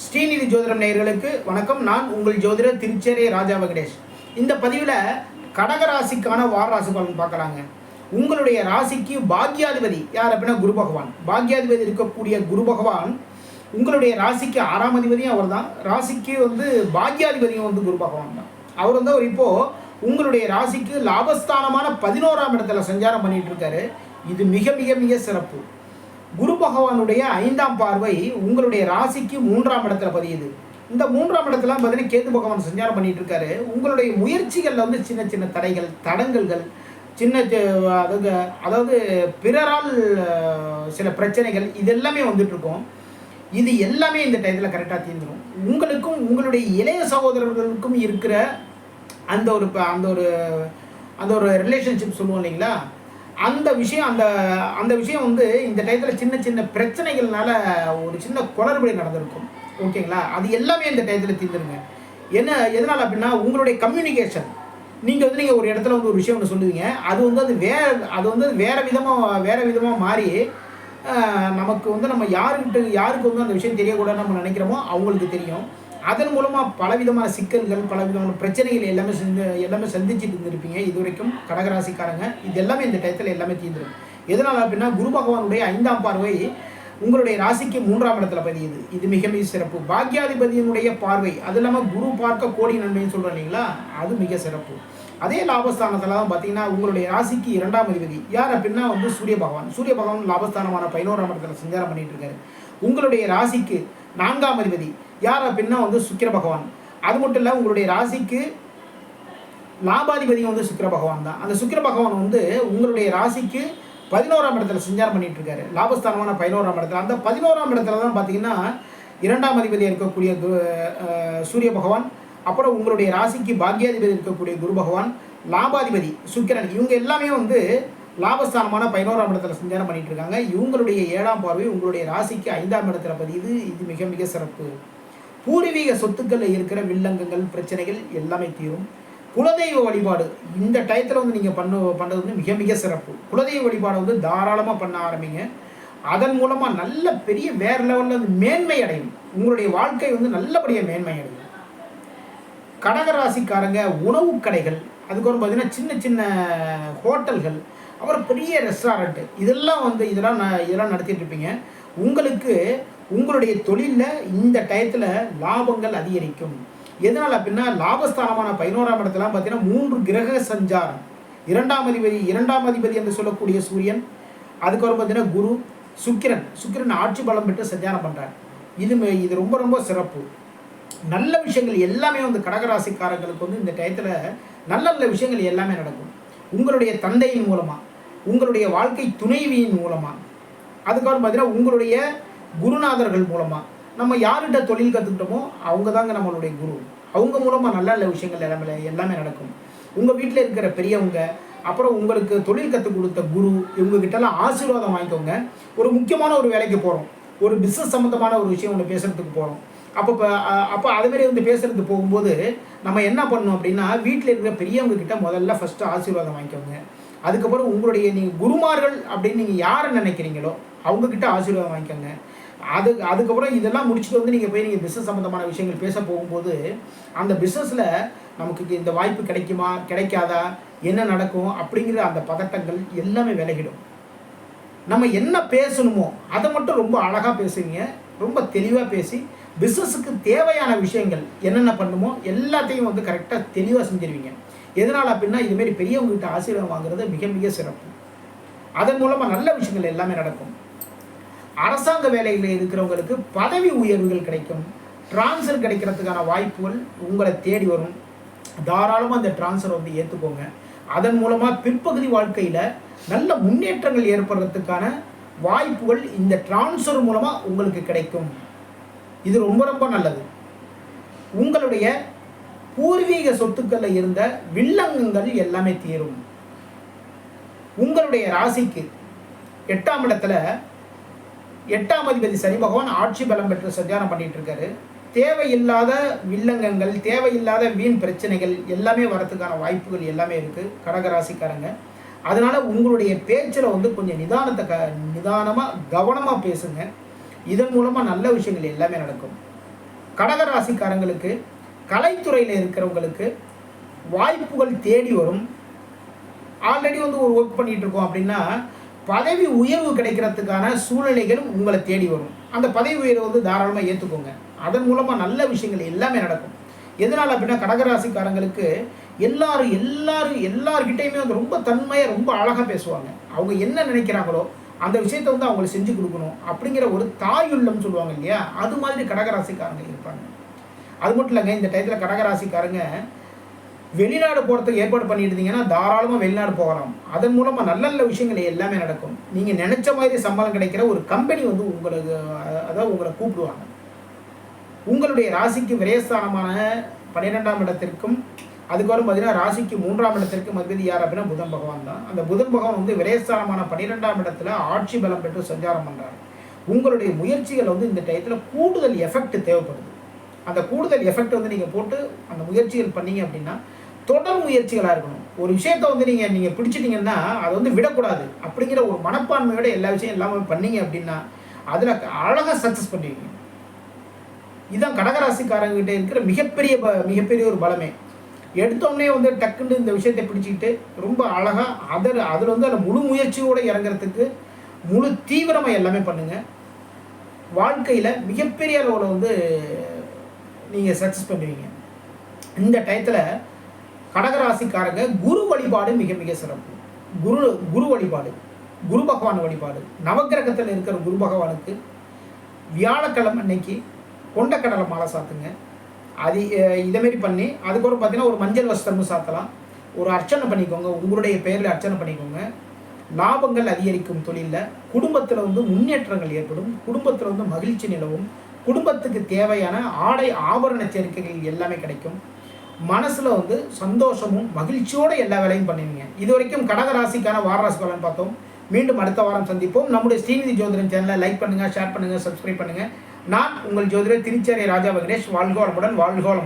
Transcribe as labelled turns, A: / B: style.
A: ஸ்ரீநிதி ஜோதிடம் நேயர்களுக்கு வணக்கம். நான் உங்கள் ஜோதிடர் திருச்சேரி ராஜா வெங்கடேஷ். இந்த பதிவில் கடகராசிக்கான வார ராசி பலன் பார்க்கலாங்க. உங்களுடைய ராசிக்கு பாக்யாதிபதி யார் அப்படின்னா குரு பகவான். பாக்யாதிபதி இருக்கக்கூடிய குரு பகவான் உங்களுடைய ராசிக்கு 6ஆம் அதிபதியும் அவர் தான், ராசிக்கு பாக்யாதிபதியும் குரு பகவான் தான். அவர் இப்போது உங்களுடைய ராசிக்கு லாபஸ்தானமான 11ஆம் இடத்துல சஞ்சாரம் பண்ணிட்டு இருக்காரு. இது மிக மிக மிக சிறப்பு. குரு பகவானுடைய 5ஆம் பார்வை உங்களுடைய ராசிக்கு 3ஆம் இடத்துல பதியுது. இந்த 3ஆம் இடத்துல பார்த்தீங்கன்னா கேது பகவான் சஞ்சாரம் பண்ணிட்டு இருக்காரு. உங்களுடைய முயற்சிகளில் சின்ன சின்ன தடைகள் தடங்கல்கள் சின்ன அதாவது பிறரால் சில பிரச்சனைகள் இது எல்லாமே வந்துட்டு இருக்கும். இது எல்லாமே இந்த டயத்தில் கரெக்டாக தீர்ந்துடும். உங்களுக்கும் உங்களுடைய இளைய சகோதரர்களுக்கும் இருக்கிற அந்த ஒரு ரிலேஷன்ஷிப் சொல்லுவோம் இல்லைங்களா, அந்த விஷயம் அந்த விஷயம் இந்த டயத்தில் சின்ன சின்ன பிரச்சனைகள்னால ஒரு சின்ன குளறுபடி நடந்திருக்கும். ஓகேங்களா, அது எல்லாமே இந்த டயத்தில் தீர்ந்துருங்க. எதனால் அப்படின்னா உங்களுடைய கம்யூனிகேஷன். நீங்கள் ஒரு இடத்துல ஒரு விஷயம் ஒன்று சொல்லுவீங்க, அது வேறு விதமாக மாறி நமக்கு நம்ம யாருக்கு அந்த விஷயம் தெரியக்கூடாதுன்னு நம்ம நினைக்கிறோமோ அவங்களுக்கு தெரியும். அதன் மூலமாக பலவிதமான சிக்கல்கள் பலவிதமான பிரச்சனைகள் எல்லாமே சந்திச்சுட்டு இருந்திருப்பீங்க இது வரைக்கும் கடகராசிக்காரங்க. இது எல்லாமே இந்த டயத்தில் எல்லாமே தீர்ந்துடும். எதனால் அப்படின்னா குரு பகவானுடைய 5ஆம் பார்வை உங்களுடைய ராசிக்கு 3ஆம் இடத்துல பதியுது. இது மிக மிக சிறப்பு. பாக்யாதிபதியினுடைய பார்வை, அது இல்லாமல் குரு பார்க்க கோடி நன்மைன்னு சொல்கிறோம் இல்லைங்களா, அது மிக சிறப்பு. அதே லாபஸ்தானத்தில் தான் பார்த்தீங்கன்னா உங்களுடைய ராசிக்கு 2ஆம் அதிபதி யார் அப்படின்னா சூரிய பகவான். சூரிய பகவான் லாபஸ்தானமான 11ஆம் இடத்துல சஞ்சாரம் பண்ணிட்டு இருக்காரு. உங்களுடைய ராசிக்கு 4ஆம் அதிபதி யார் அப்படின்னா சுக்கிர பகவான். அது மட்டும் இல்லை, உங்களுடைய ராசிக்கு லாபாதிபதியும் சுக்கிர பகவான் தான். அந்த சுக்கிர பகவான் உங்களுடைய ராசிக்கு 11ஆம் இடத்துல சஞ்சாரம் பண்ணிட்டு இருக்காரு. லாபஸ்தானமான 11ஆம் இடத்துல. அந்த 11ஆம் இடத்துல தான் பார்த்தீங்கன்னா 2ஆம் அதிபதியாக இருக்கக்கூடிய சூரிய பகவான், அப்புறம் உங்களுடைய ராசிக்கு பாக்யாதிபதி இருக்கக்கூடிய குரு பகவான், லாபாதிபதி சுக்கிரன், இவங்க எல்லாமே லாபஸ்தானமான 11ஆம் இடத்துல சஞ்சாரம் பண்ணிட்டு இருக்காங்க. இவங்களுடைய 7ஆம் பார்வை உங்களுடைய ராசிக்கு 5ஆம் இடத்துல பதியுது. இது மிக மிக சிறப்பு. பூர்வீக சொத்துக்களில் இருக்கிற வில்லங்கங்கள் பிரச்சனைகள் எல்லாமே தீரும். குலதெய்வ வழிபாடு இந்த டயத்தில் நீங்கள் பண்ணுறது மிக மிக சிறப்பு. குலதெய்வ வழிபாடு தாராளமாக பண்ண ஆரம்பிங்க. அதன் மூலமாக நல்ல பெரிய வேறு லெவலில் மேன்மை அடையும். உங்களுடைய வாழ்க்கை நல்லபடியாக மேன்மை அடையும். கடகராசிக்காரங்க உணவு கடைகள், அதுக்கப்புறம் பார்த்தீங்கன்னா சின்ன சின்ன ஹோட்டல்கள், அப்புறம் பெரிய ரெஸ்டாரண்ட்டு இதெல்லாம் நடத்திட்டு இருப்பீங்க. உங்களுக்கு உங்களுடைய தொழிலில் இந்த டயத்தில் லாபங்கள் அதிகரிக்கும். எதனால் அப்படின்னா லாபஸ்தானமான 11ஆம் இடத்துல பார்த்தீங்கன்னா 3 கிரக சஞ்சாரம். 2ஆம் அதிபதி என்று சொல்லக்கூடிய சூரியன், அதுக்கப்புறம் பார்த்தீங்கன்னா குரு, சுக்கிரன் ஆட்சி பலம் பெற்று சஞ்சாரம் பண்ணுறார். இது ரொம்ப ரொம்ப சிறப்பு. நல்ல விஷயங்கள் எல்லாமே கடகராசிக்காரங்களுக்கு இந்த டயத்தில் நல்ல நல்ல விஷயங்கள் எல்லாமே நடக்கும். உங்களுடைய தந்தையின் மூலமாக, உங்களுடைய வாழ்க்கை துணைவியின் மூலமாக, அதுக்கப்புறம் பார்த்தீங்கன்னா உங்களுடைய குருநாதர்கள் மூலமாக, நம்ம யார்கிட்ட தொழில் கற்றுக்கிட்டோமோ அவங்க தாங்க நம்மளுடைய குரு. அவங்க மூலமாக நல்ல நல்ல விஷயங்கள் எல்லாமே நடக்கும். உங்கள் வீட்டில் இருக்கிற பெரியவங்க, அப்புறம் உங்களுக்கு தொழில் கற்றுக் கொடுத்த குரு, இவங்ககிட்டலாம் ஆசீர்வாதம் வாங்கிக்கோங்க. ஒரு முக்கியமான ஒரு வேலைக்கு போகிறோம், ஒரு பிஸ்னஸ் சம்மந்தமான ஒரு விஷயம் ஒன்று பேசுகிறதுக்கு போகிறோம். அப்போ அதுமாரி பேசுகிறதுக்கு போகும்போது நம்ம என்ன பண்ணணும் அப்படின்னா வீட்டில் இருக்கிற பெரியவங்க கிட்ட முதல்ல ஃபஸ்ட்டு ஆசீர்வாதம் வாங்கிக்கோங்க. அதுக்கப்புறம் உங்களுடைய நீங்கள் குருமார்கள் அப்படின்னு நீங்கள் யாரை நினைக்கிறீங்களோ அவங்கக்கிட்ட ஆசீர்வாதம் வாங்கிக்கோங்க. அதுக்கப்புறம் இதெல்லாம் முடிச்சுட்டு நீங்கள் போய் பிஸ்னஸ் சம்மந்தமான விஷயங்கள் பேச போகும்போது அந்த பிஸ்னஸில் நமக்கு இந்த வாய்ப்பு கிடைக்குமா கிடைக்காதா, என்ன நடக்கும் அப்படிங்கிற அந்த பதட்டங்கள் எல்லாமே விலகிடும். நம்ம என்ன பேசணுமோ அதை மட்டும் ரொம்ப அழகாக பேசுவீங்க. ரொம்ப தெளிவாக பேசி பிஸ்னஸுக்கு தேவையான விஷயங்கள் என்னென்ன பண்ணுமோ எல்லாத்தையும் கரெக்டாக தெளிவாக செஞ்சிருவீங்க. எதனால் அப்படின்னா இதுமாரி பெரியவங்ககிட்ட ஆசீர்வாதம் வாங்குறது மிக மிக சிறப்பு. அதன் மூலமாக நல்ல விஷயங்கள் எல்லாமே நடக்கும். அரசாங்க வேலைகளில் இருக்கிறவங்களுக்கு பதவி உயர்வுகள் கிடைக்கும். டிரான்ஸ்ஃபர் கிடைக்கிறதுக்கான வாய்ப்புகள் உங்களை தேடி வரும். தாராளமாக அந்த டிரான்ஸ்ஃபர் ஏற்றுக்கோங்க. அதன் மூலமாக பிற்பகுதி வாழ்க்கையில் நல்ல முன்னேற்றங்கள் ஏற்படுறதுக்கான வாய்ப்புகள் இந்த டிரான்ஸ்ஃபர் மூலமாக உங்களுக்கு கிடைக்கும். இது ரொம்ப ரொம்ப நல்லது. உங்களுடைய பூர்வீக சொத்துக்களில் இருந்த வில்லங்கங்கள் எல்லாமே தீரும். உங்களுடைய ராசிக்கு 8ஆம் இடத்துல 8ஆம் அதிபதி சனி பகவான் ஆட்சி பலம் பெற்று சஞ்சாரம் பண்ணிட்டு இருக்காரு. தேவையில்லாத வில்லங்கங்கள், தேவையில்லாத வீண் பிரச்சனைகள் எல்லாமே வரத்துக்கான வாய்ப்புகள் எல்லாமே இருக்குது கடகராசிக்காரங்க. அதனால் உங்களுடைய பேச்சில் கொஞ்சம் நிதானமாக கவனமாக பேசுங்க. இதன் மூலமாக நல்ல விஷயங்கள் எல்லாமே நடக்கும். கடகராசிக்காரங்களுக்கு கலைத்துறையில் இருக்கிறவங்களுக்கு வாய்ப்புகள் தேடி வரும். ஆல்ரெடி வந்து ஒரு ஒர்க் பண்ணிட்டு இருக்கோம் அப்படின்னா பதவி உயர்வு கிடைக்கிறதுக்கான சூழ்நிலைகள் உங்களை தேடி வரும். அந்த பதவி உயர்வு வந்து தாராளமாக ஏற்றுக்கோங்க. அதன் மூலமாக நல்ல விஷயங்கள் எல்லாமே நடக்கும். எதனால் அப்படின்னா கடகராசிக்காரங்களுக்கு எல்லார்கிட்டையுமே வந்து ரொம்ப தன்மையாக ரொம்ப அழகாக பேசுவாங்க. அவங்க என்ன நினைக்கிறாங்களோ அந்த விஷயத்தை வந்து அவங்களுக்கு செஞ்சு கொடுக்கணும் அப்படிங்கிற ஒரு தாயுள்ளம் சொல்லுவாங்க இல்லையா, அது மாதிரி கடகராசிக்காரங்க இருப்பாங்க. அது மட்டும் இல்லைங்க, இந்த டயத்தில் கடகராசிக்காரங்க வெளிநாடு போகிறதுக்கு ஏற்பாடு பண்ணிட்டு இருந்தீங்கன்னா தாராளமாக வெளிநாடு போகலாம். அதன் மூலமாக நல்ல நல்ல விஷயங்கள் எல்லாமே நடக்கும். நீங்கள் நினச்ச மாதிரி சம்பளம் கிடைக்கிற ஒரு கம்பெனி வந்து உங்களுக்கு அதாவது உங்களை கூப்பிடுவாங்க. உங்களுடைய ராசிக்கு விரயஸ்தானமான 12ஆம் இடத்திற்கும் அதுக்கப்புறம் பார்த்தீங்கன்னா ராசிக்கு 3ஆம் இடத்திற்கும் அதிபதி யார் அப்படின்னா புதன் பகவான் தான். அந்த புதன் பகவான் வந்து விரயஸ்தானமான 12ஆம் இடத்துல ஆட்சி பலம் பெற்று சஞ்சாரம் பண்ணுறாரு. உங்களுடைய முயற்சிகள் வந்து இந்த டயத்தில் கூடுதல் எஃபெக்ட் தேவைப்படுது. அந்த கூடுதல் எஃபெக்ட் வந்து நீங்கள் போட்டு அந்த முயற்சிகள் பண்ணீங்க அப்படின்னா தொடர் முயற்சிகளாக இருக்கணும். ஒரு விஷயத்தை வந்து நீங்கள் பிடிச்சிட்டிங்கன்னா அதை வந்து விடக்கூடாது அப்படிங்கிற ஒரு மனப்பான்மையோட எல்லா விஷயம் எல்லாமே பண்ணீங்க அப்படின்னா அதில் அழகாக சக்ஸஸ் பண்ணுவீங்க. இதுதான் கடகராசிக்காரங்கிட்ட இருக்கிற மிகப்பெரிய ஒரு பலமே. எடுத்தோடனே வந்து டக்குன்னு இந்த விஷயத்தை பிடிச்சிக்கிட்டு ரொம்ப அழகாக அதில் வந்து அந்த முழு முயற்சியோடு இறங்குறதுக்கு முழு தீவிரமாக எல்லாமே பண்ணுங்கள். வாழ்க்கையில் மிகப்பெரிய அளவில் வந்து நீங்கள் சக்ஸஸ் பண்ணுவீங்க. இந்த டயத்தில் கடகராசிக்காரங்க குரு வழிபாடு மிக மிக சிறப்பு. குரு வழிபாடு, குரு பகவான் வழிபாடு, நவக்கிரகத்தில் இருக்கிற குரு பகவானுக்கு வியாழக்கிழமை அன்னைக்கு கொண்டக்கடலை மாலை சாத்துங்க. அது இதேமாரி பண்ணி அதுக்கப்புறம் பார்த்தீங்கன்னா ஒரு மஞ்சள் வஸ்திரமும் சாத்தலாம். ஒரு அர்ச்சனை பண்ணிக்கோங்க, உங்களுடைய பெயரில் அர்ச்சனை பண்ணிக்கோங்க. லாபங்கள் அதிகரிக்கும் தொழிலில், குடும்பத்தில் வந்து முன்னேற்றங்கள் ஏற்படும், குடும்பத்தில் வந்து மகிழ்ச்சி நிலவும், குடும்பத்துக்கு தேவையான ஆடை ஆபரண சேர்க்கைகள் எல்லாமே கிடைக்கும். மனசில் வந்து சந்தோஷமும் மகிழ்ச்சியோடு எல்லா வேலையும் பண்ணுவீங்க. இது வரைக்கும் கடகராசிக்கான வாரராசி பலன் பார்த்தோம். மீண்டும் அடுத்த வாரம் சந்திப்போம். நம்முடைய ஸ்ரீநிதி ஜோதிடம் சேனலை லைக் பண்ணுங்கள், ஷேர் பண்ணுங்கள், சப்ஸ்கிரைப் பண்ணுங்கள். நான் உங்கள் ஜோதிடர் திருச்சேரி ராஜா வெங்கடேஷ். வாழ்க வளமுடன், வாழ்க வளமுடன்.